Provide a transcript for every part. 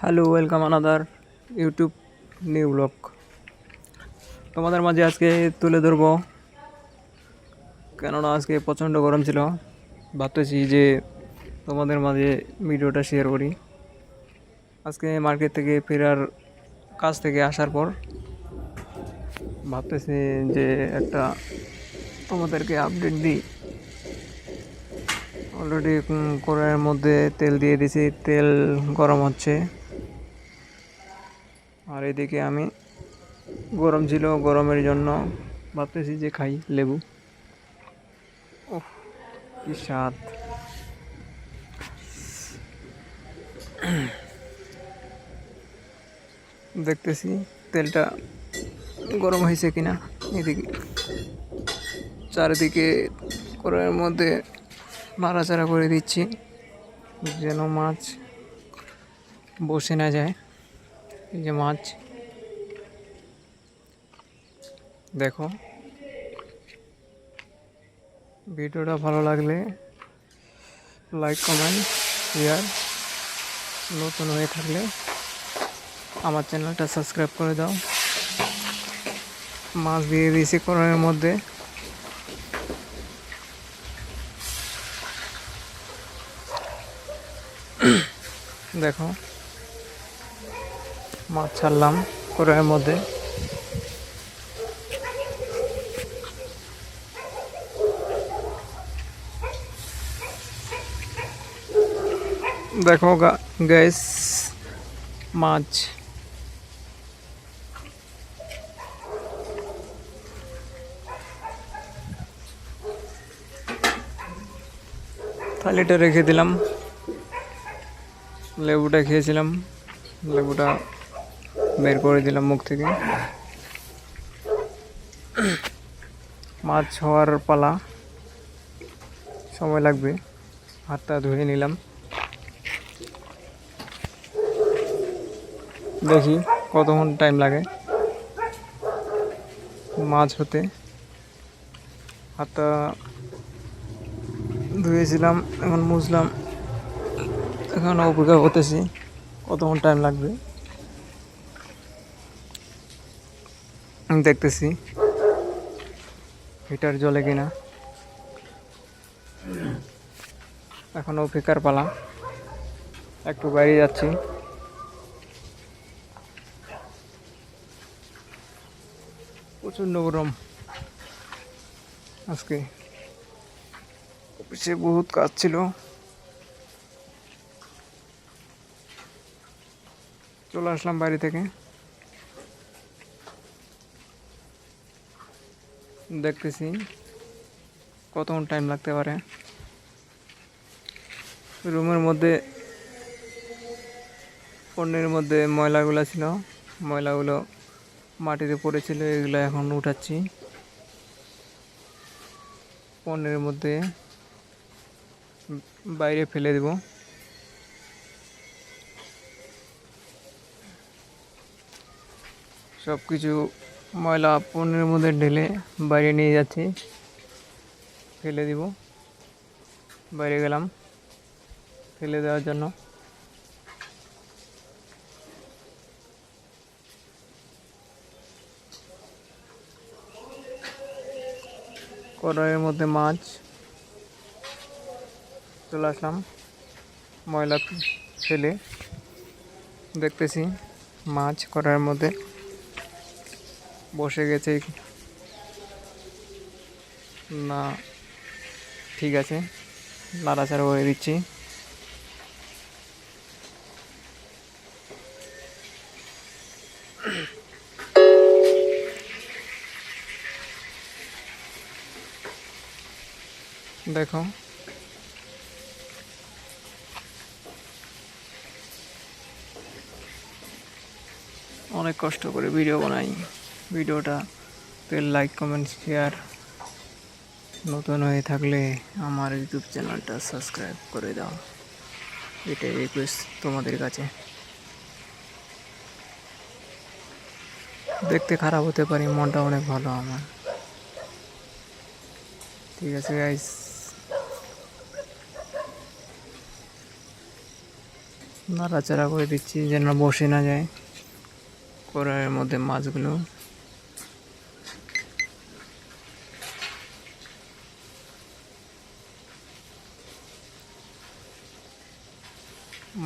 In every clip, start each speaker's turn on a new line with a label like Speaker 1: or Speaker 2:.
Speaker 1: Hello, welcome another YouTube new blog. তোমাদের মাঝে আজকে তুলে ধরবো, কেননা আজকে প্রচণ্ড গরম ছিল। ভাবতেছি যে তোমাদের মাঝে ভিডিওটা শেয়ার করি। আজকে মার্কেট থেকে ফেরার কাজ থেকে আসার পর ভাবতেছি যে একটা তোমাদেরকে আপডেট দিই। অলরেডি কড়াইয়ের মধ্যে তেল দিয়ে দিছি, তেল গরম হচ্ছে। আর এদিকে আমি গরম ছিল, গরমের জন্য ভাবতেছি যে খাই লেবু। ওহ, কি স্বাদ! দেখতেছি তেলটা গরম হয়েছে কিনা। এদিকে চারিদিকে কড়াইয়ের মধ্যে নাড়াচাড়া করে দিচ্ছি যেন মাছ বসে না যায়। এই যে মাছ, দেখো। ভিডিওটা ভালো লাগলে লাইক, কমেন্ট, শেয়ার। নতুন হয়ে থাকলে আমার চ্যানেলটা সাবস্ক্রাইব করে দাও। মাছ দিয়ে দিয়েছি কড়াইয়ের মধ্যে। দেখো, মাছ ছাড়লাম কড়াইয়ের মধ্যে। দেখো গাইস, মাছ। থালিটা রেখে দিলাম। লেবুটা খেয়েছিলাম, লেবুটা বের করে দিলাম মুখ থেকে। মাছ হওয়ার পালা, সময় লাগবে। হাতটা ধুয়ে নিলাম, দেখি কতক্ষণ টাইম লাগে মাছ হতে। হাতটা ধুয়েছিলাম, এখন মুছলাম। এখন অপেক্ষা করতেছি কতক্ষণ টাইম লাগবে। আমি দেখতেছি হিটার জ্বলে কিনা। এখন অপেক্ষার পালা। একটু বাইরে যাচ্ছি। প্রচণ্ড গরম আজকে। অফিসে বহুত কাজ ছিল, চলে আসলাম বাড়ি থেকে। দেখতেছি কতক্ষণ টাইম লাগতে পারে। রুমের মধ্যে পণ্যের মধ্যে ময়লাগুলো ছিল, ময়লাগুলো মাটিতে পড়েছিল, এগুলো এখন উঠাচ্ছি। পণ্যের মধ্যে বাইরে ফেলে দেব। সব কিছু ময়লা পণ্যের মধ্যে ঢেলে বাইরে নিয়ে যাচ্ছি, ফেলে দিব। বাইরে গেলাম ফেলে দেওয়ার জন্য। কড়াইয়ের মধ্যে মাছ, চলে আসলাম ময়লা ফেলে। দেখতেছি মাছ কড়াইয়ের মধ্যে বসে গেছে না, ঠিক আছে। নাড়াচাড়া করে দিচ্ছি। দেখো, অনেক কষ্ট করে ভিডিও বানাই। ভিডিওটাতে লাইক, কমেন্ট, শেয়ার। নতুন হয়ে থাকলে আমার ইউটিউব চ্যানেলটা সাবস্ক্রাইব করে দাও, এটাই রিকোয়েস্ট তোমাদের কাছে। দেখতে খারাপ হতে পারি, মনটা অনেক ভালো আমার। ঠিক আছে গাইস। নাড়াচাড়া করে দিচ্ছি যেন বসে না যায় কড়াইয়ের মধ্যে মাছগুলো।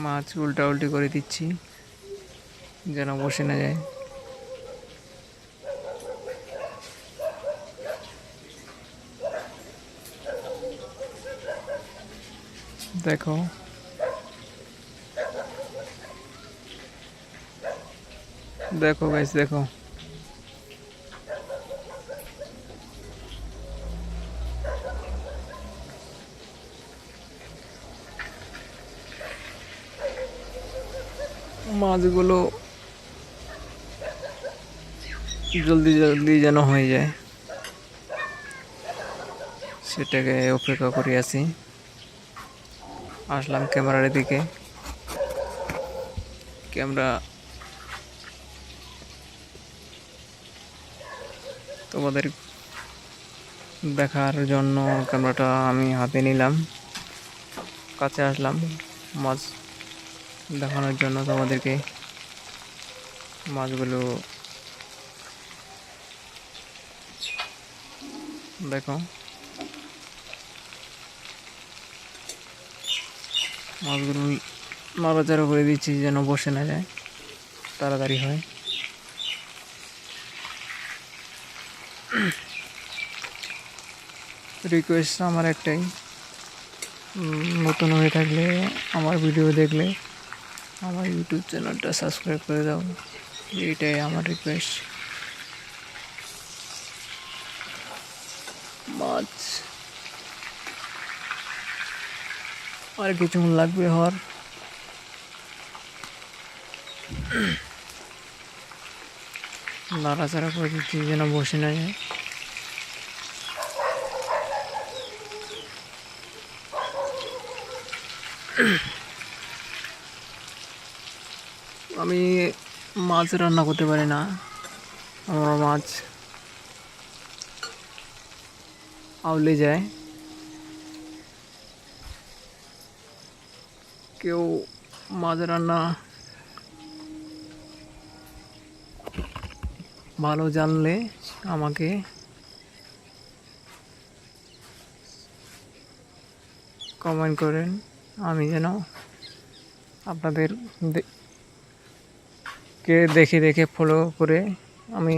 Speaker 1: মাছ উল্টা উল্টি করে দিচ্ছি যেন বসে না যায়। দেখো দেখো গাইস, দেখো মাছগুলো জলদি জলদি যেন হয়ে যায় সেটাকে অপেক্ষা করে আছি। আসলাম ক্যামেরার দিকে, ক্যামেরা তোমাদের দেখার জন্য ক্যামেরাটা আমি হাতে নিলাম, কাছে আসলাম মাছ দেখানোর জন্য তোমাদেরকে। মাছগুলো দেখো, মাছগুলো নাড়াচাড়া করে দিচ্ছি যেন বসে না যায়, তাড়াতাড়ি হয়। রিকোয়েস্ট আমার একটাই, নতুন হয়ে থাকলে আমার ভিডিও দেখলে আমার ইউটিউব চ্যানেলটা সাবস্ক্রাইব করে দাও, এইটাই আমার রিকোয়েস্ট। মাছ আর কিছুক্ষণ লাগবে হওয়ার। নাড়াচাড়া করে দিচ্ছি যেন বসে না যায়। আমি মাছ রান্না করতে পারি না, আমার মাছ আউলে যায়। কেউ মাছ রান্না ভালো জানলে আমাকে কমেন্ট করেন, আমি যেন আপনাদের কে দেখে দেখে ফলো করে আমি